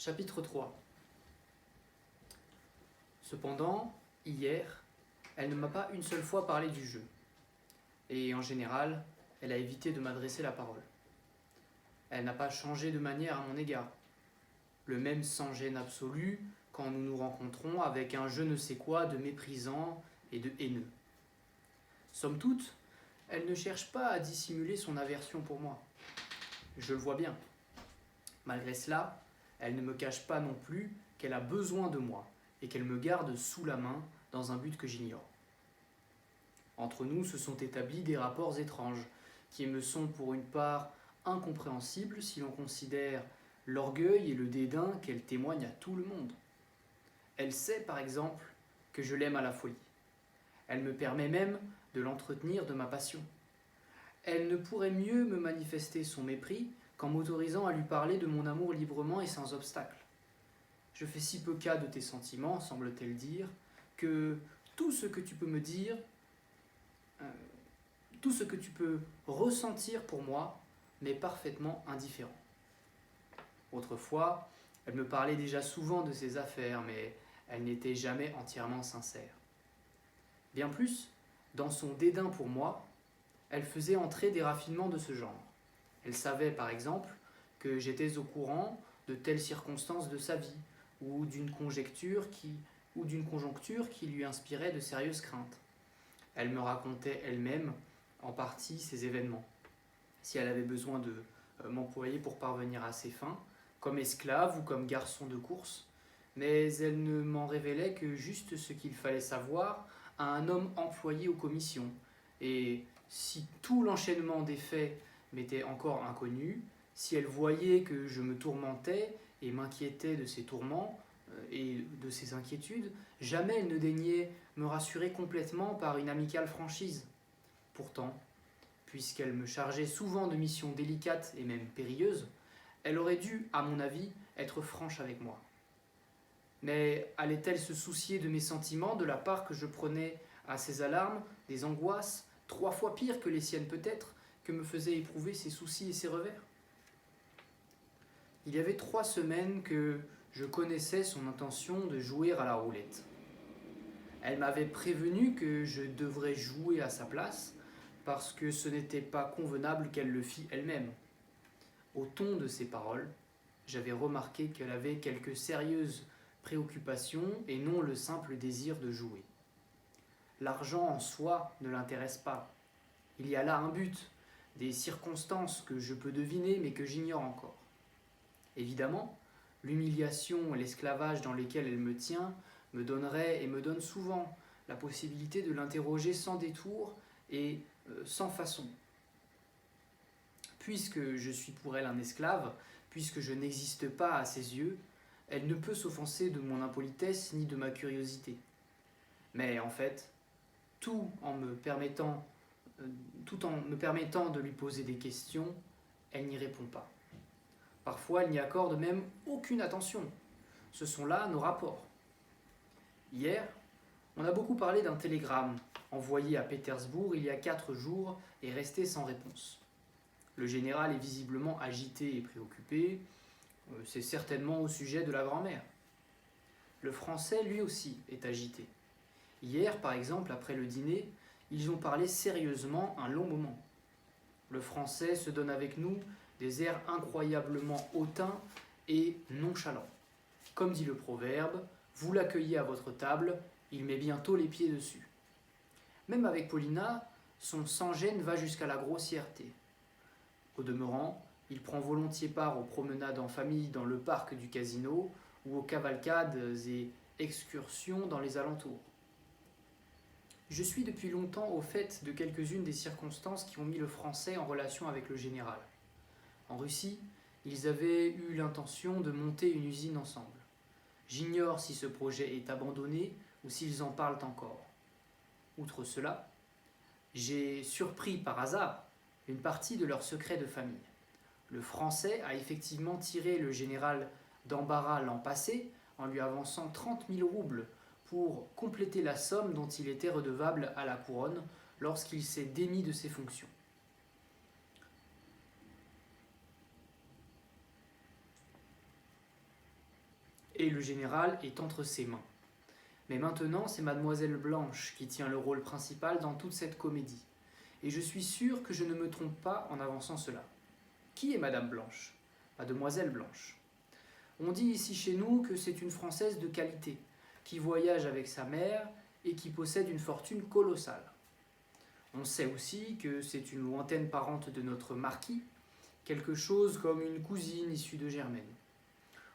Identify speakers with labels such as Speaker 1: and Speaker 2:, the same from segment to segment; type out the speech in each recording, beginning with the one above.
Speaker 1: Chapitre 3. Cependant, hier, elle ne m'a pas une seule fois parlé du jeu. Et en général, elle a évité de m'adresser la parole. Elle n'a pas changé de manière à mon égard. Le même sans-gêne absolu quand nous nous rencontrons avec un je ne sais quoi de méprisant et de haineux. Somme toute, elle ne cherche pas à dissimuler son aversion pour moi. Je le vois bien. Malgré cela, elle ne me cache pas non plus qu'elle a besoin de moi et qu'elle me garde sous la main dans un but que j'ignore. Entre nous se sont établis des rapports étranges qui me sont pour une part incompréhensibles si l'on considère l'orgueil et le dédain qu'elle témoigne à tout le monde. Elle sait par exemple que je l'aime à la folie. Elle me permet même de l'entretenir de ma passion. Elle ne pourrait mieux me manifester son mépris qu'en m'autorisant à lui parler de mon amour librement et sans obstacle. Je fais si peu cas de tes sentiments, semble-t-elle dire, que tout ce que tu peux me dire, tout ce que tu peux ressentir pour moi m'est parfaitement indifférent. Autrefois, elle me parlait déjà souvent de ses affaires, mais elle n'était jamais entièrement sincère. Bien plus, dans son dédain pour moi, elle faisait entrer des raffinements de ce genre. Elle savait, par exemple, que j'étais au courant de telles circonstances de sa vie, ou d'une conjoncture qui lui inspirait de sérieuses craintes. Elle me racontait elle-même, en partie, ces événements. Si elle avait besoin de m'employer pour parvenir à ses fins, comme esclave ou comme garçon de course, mais elle ne m'en révélait que juste ce qu'il fallait savoir à un homme employé aux commissions. Et si tout l'enchaînement des faits m'était encore inconnu, si elle voyait que je me tourmentais et m'inquiétais de ses tourments et de ses inquiétudes, jamais elle ne daignait me rassurer complètement par une amicale franchise. Pourtant, puisqu'elle me chargeait souvent de missions délicates et même périlleuses, elle aurait dû, à mon avis, être franche avec moi. Mais allait-elle se soucier de mes sentiments, de la part que je prenais à ses alarmes, des angoisses, 3 fois pires que les siennes peut-être, que me faisaient éprouver ses soucis et ses revers ? Il y avait 3 semaines que je connaissais son intention de jouer à la roulette. Elle m'avait prévenu que je devrais jouer à sa place, parce que ce n'était pas convenable qu'elle le fît elle-même. Au ton de ses paroles, j'avais remarqué qu'elle avait quelques sérieuses préoccupations et non le simple désir de jouer. L'argent en soi ne l'intéresse pas. Il y a là un but, des circonstances que je peux deviner mais que j'ignore encore. Évidemment, l'humiliation et l'esclavage dans lesquels elle me tient me donneraient et me donnent souvent la possibilité de l'interroger sans détour et sans façon. Puisque je suis pour elle un esclave, puisque je n'existe pas à ses yeux, elle ne peut s'offenser de mon impolitesse ni de ma curiosité. Mais en fait, tout en me permettant de lui poser des questions, elle n'y répond pas. Parfois, elle n'y accorde même aucune attention. Ce sont là nos rapports. Hier, on a beaucoup parlé d'un télégramme envoyé à Pétersbourg il y a 4 jours et resté sans réponse. Le général est visiblement agité et préoccupé. C'est certainement au sujet de la grand-mère. Le Français, lui aussi, est agité. Hier, par exemple, après le dîner, ils ont parlé sérieusement un long moment. Le Français se donne avec nous des airs incroyablement hautains et nonchalants. Comme dit le proverbe, vous l'accueillez à votre table, il met bientôt les pieds dessus. Même avec Paulina, son sans-gêne va jusqu'à la grossièreté. Au demeurant, il prend volontiers part aux promenades en famille dans le parc du casino ou aux cavalcades et excursions dans les alentours. Je suis depuis longtemps au fait de quelques-unes des circonstances qui ont mis le Français en relation avec le général. En Russie, ils avaient eu l'intention de monter une usine ensemble. J'ignore si ce projet est abandonné ou s'ils en parlent encore. Outre cela, j'ai surpris par hasard une partie de leurs secrets de famille. Le Français a effectivement tiré le général d'embarras l'an passé en lui avançant 30 000 roubles pour compléter la somme dont il était redevable à la couronne lorsqu'il s'est démis de ses fonctions. et le général est entre ses mains. Mais maintenant, c'est Mademoiselle Blanche qui tient le rôle principal dans toute cette comédie. Et je suis sûr que je ne me trompe pas en avançant cela. Qui est Madame Blanche ? Mademoiselle Blanche. On dit ici chez nous que c'est une Française de qualité, qui voyage avec sa mère et qui possède une fortune colossale. On sait aussi que c'est une lointaine parente de notre marquis, quelque chose comme une cousine issue de Germaine.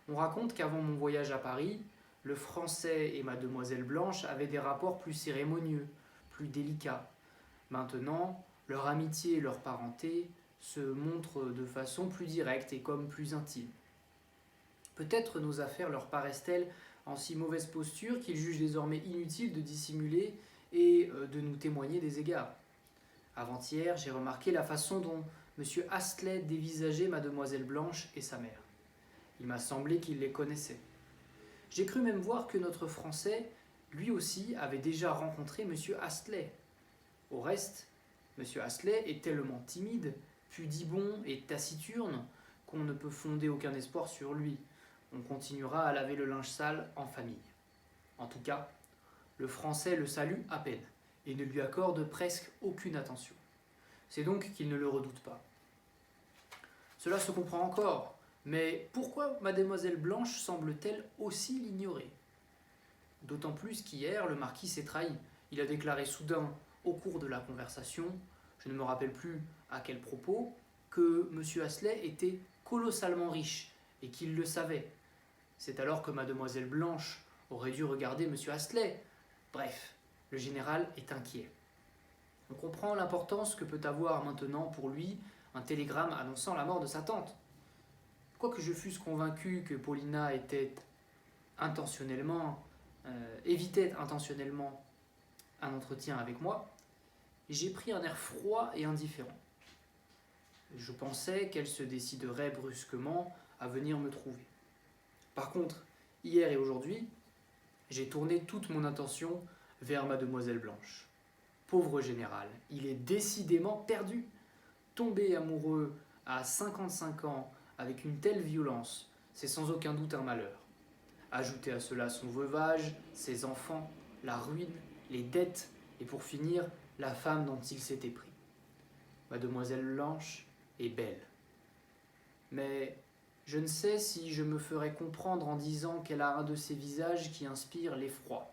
Speaker 1: On raconte qu'avant mon voyage à Paris, le Français et Mademoiselle Blanche avaient des rapports plus cérémonieux, plus délicats. Maintenant, leur amitié et leur parenté se montrent de façon plus directe et comme plus intime. Peut-être nos affaires leur paraissent-elles en si mauvaise posture qu'ils jugent désormais inutile de dissimuler et de nous témoigner des égards. Avant-hier, j'ai remarqué la façon dont M. Astley dévisageait Mademoiselle Blanche et sa mère. Il m'a semblé qu'il les connaissait. J'ai cru même voir que notre Français, lui aussi, avait déjà rencontré M. Astley. Au reste, M. Astley est tellement timide, pudibond et taciturne qu'on ne peut fonder aucun espoir sur lui. On continuera à laver le linge sale en famille. En tout cas, le Français le salue à peine et ne lui accorde presque aucune attention. C'est donc qu'il ne le redoute pas. Cela se comprend encore, mais pourquoi Mademoiselle Blanche semble-t-elle aussi l'ignorer ? D'autant plus qu'hier, le marquis s'est trahi. Il a déclaré soudain, au cours de la conversation, je ne me rappelle plus à quel propos, que M. Astley était colossalement riche et qu'il le savait. C'est alors que Mademoiselle Blanche aurait dû regarder M. Astley. Bref, le général est inquiet. On comprend l'importance que peut avoir maintenant pour lui un télégramme annonçant la mort de sa tante. Quoique je fusse convaincu que Paulina évitait intentionnellement un entretien avec moi, j'ai pris un air froid et indifférent. Je pensais qu'elle se déciderait brusquement à venir me trouver. Par contre, hier et aujourd'hui, j'ai tourné toute mon attention vers Mademoiselle Blanche. Pauvre général, il est décidément perdu. Tomber amoureux à 55 ans avec une telle violence, c'est sans aucun doute un malheur. Ajoutez à cela son veuvage, ses enfants, la ruine, les dettes et pour finir, la femme dont il s'était pris. Mademoiselle Blanche est belle. Mais je ne sais si je me ferai comprendre en disant qu'elle a un de ces visages qui inspirent l'effroi.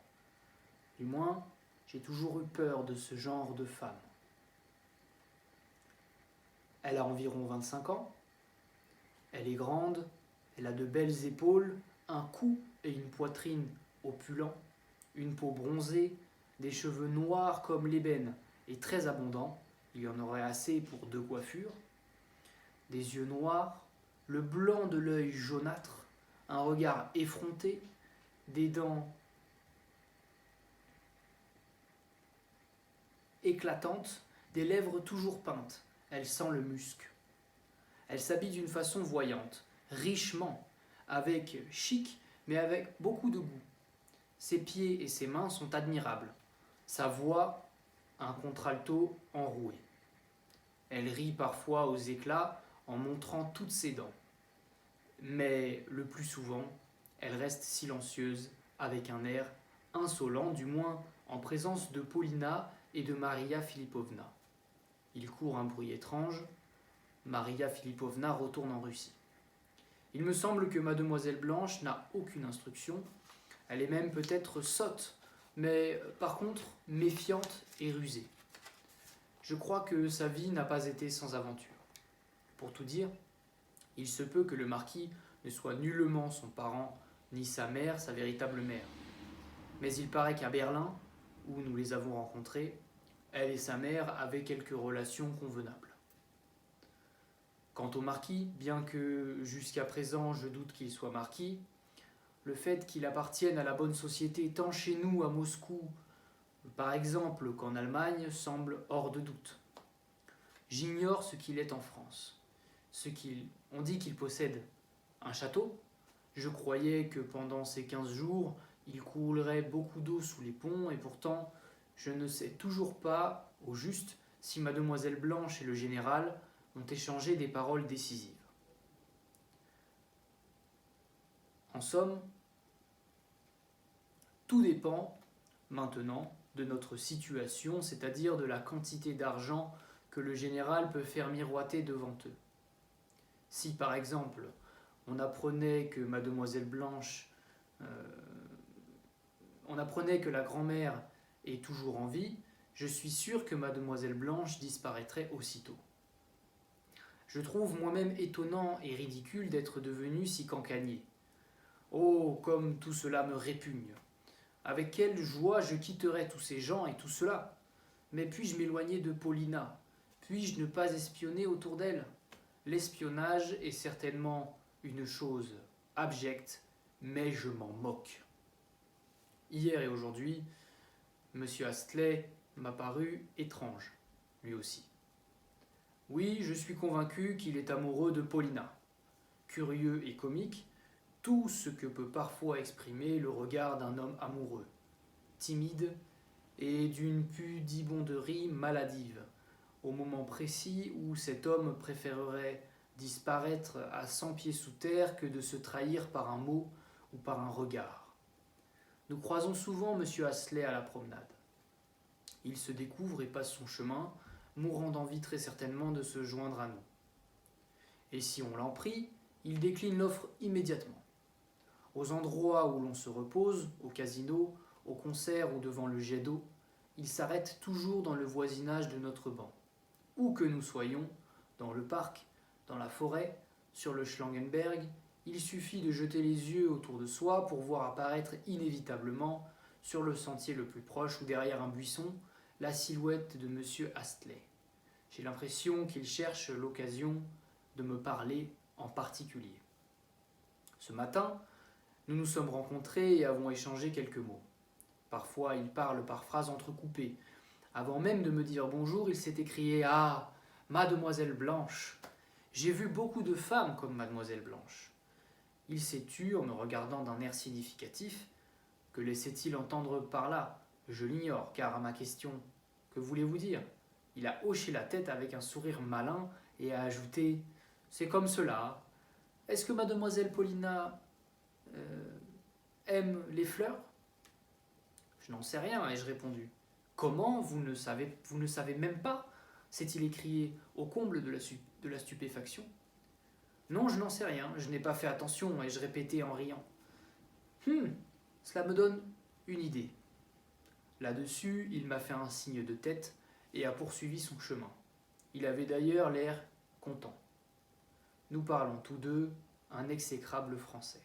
Speaker 1: Du moins, j'ai toujours eu peur de ce genre de femme. Elle a environ 25 ans. Elle est grande, elle a de belles épaules, un cou et une poitrine opulents, une peau bronzée, des cheveux noirs comme l'ébène et très abondants, il y en aurait assez pour 2 coiffures, des yeux noirs, le blanc de l'œil jaunâtre, un regard effronté, des dents éclatantes, des lèvres toujours peintes. Elle sent le musc. Elle s'habille d'une façon voyante, richement, avec chic, mais avec beaucoup de goût. Ses pieds et ses mains sont admirables. Sa voix, un contralto enroué. Elle rit parfois aux éclats en montrant toutes ses dents. Mais le plus souvent, elle reste silencieuse avec un air insolent, du moins en présence de Paulina et de Maria Filipovna. Il court un bruit étrange. Maria Filipovna retourne en Russie. Il me semble que Mademoiselle Blanche n'a aucune instruction. Elle est même peut-être sotte, mais par contre méfiante et rusée. Je crois que sa vie n'a pas été sans aventure. Pour tout dire, il se peut que le marquis ne soit nullement son parent, ni sa mère, sa véritable mère. Mais il paraît qu'à Berlin, où nous les avons rencontrés, elle et sa mère avaient quelques relations convenables. Quant au marquis, bien que jusqu'à présent je doute qu'il soit marquis, le fait qu'il appartienne à la bonne société tant chez nous à Moscou, par exemple, qu'en Allemagne, semble hors de doute. J'ignore ce qu'il est en France. On dit qu'il possède un château. Je croyais que pendant ces 15 jours, il coulerait beaucoup d'eau sous les ponts, et pourtant, je ne sais toujours pas, au juste, si Mademoiselle Blanche et le général ont échangé des paroles décisives. En somme, Tout dépend, maintenant, de notre situation, c'est-à-dire de la quantité d'argent que le général peut faire miroiter devant eux. Si, par exemple, on apprenait que Mademoiselle Blanche, on apprenait que la grand-mère est toujours en vie, je suis sûr que Mademoiselle Blanche disparaîtrait aussitôt. Je trouve moi-même étonnant et ridicule d'être devenu si cancanier. Oh, comme tout cela me répugne. Avec quelle joie je quitterais tous ces gens et tout cela. Mais puis-je m'éloigner de Paulina? Puis-je ne pas espionner autour d'elle? L'espionnage est certainement une chose abjecte, mais je m'en moque. Hier et aujourd'hui, M. Astley m'a paru étrange, lui aussi. Oui, je suis convaincu qu'il est amoureux de Paulina. Curieux et comique, tout ce que peut parfois exprimer le regard d'un homme amoureux, timide et d'une pudibonderie maladive, au moment précis où cet homme préférerait disparaître à 100 pieds sous terre que de se trahir par un mot ou par un regard. Nous croisons souvent M. Astley à la promenade. Il se découvre et passe son chemin, mourant d'envie très certainement de se joindre à nous. Et si on l'en prie, il décline l'offre immédiatement. Aux endroits où l'on se repose, au casino, au concert ou devant le jet d'eau, il s'arrête toujours dans le voisinage de notre banc. Où que nous soyons, dans le parc, dans la forêt, sur le Schlangenberg, il suffit de jeter les yeux autour de soi pour voir apparaître inévitablement, sur le sentier le plus proche ou derrière un buisson, la silhouette de M. Astley. J'ai l'impression qu'il cherche l'occasion de me parler en particulier. Ce matin, nous nous sommes rencontrés et avons échangé quelques mots. Parfois, il parle par phrases entrecoupées. Avant même de me dire bonjour, il s'est écrié « Ah, Mademoiselle Blanche ! J'ai vu beaucoup de femmes comme Mademoiselle Blanche. » Il s'est tu en me regardant d'un air significatif. Que laissait-il entendre par là? Je l'ignore, car à ma question « Que voulez-vous dire ?» il a hoché la tête avec un sourire malin et a ajouté « C'est comme cela. Est-ce que Mademoiselle Paulina aime les fleurs ?» Je n'en sais rien, ai-je répondu. Comment, vous ne savez même pas? S'est-il écrié au comble de la stupéfaction. Non, je n'en sais rien, je n'ai pas fait attention, ai-je répété en riant. Cela me donne une idée. Là-dessus, il m'a fait un signe de tête et a poursuivi son chemin. Il avait d'ailleurs l'air content. Nous parlons tous deux un exécrable français.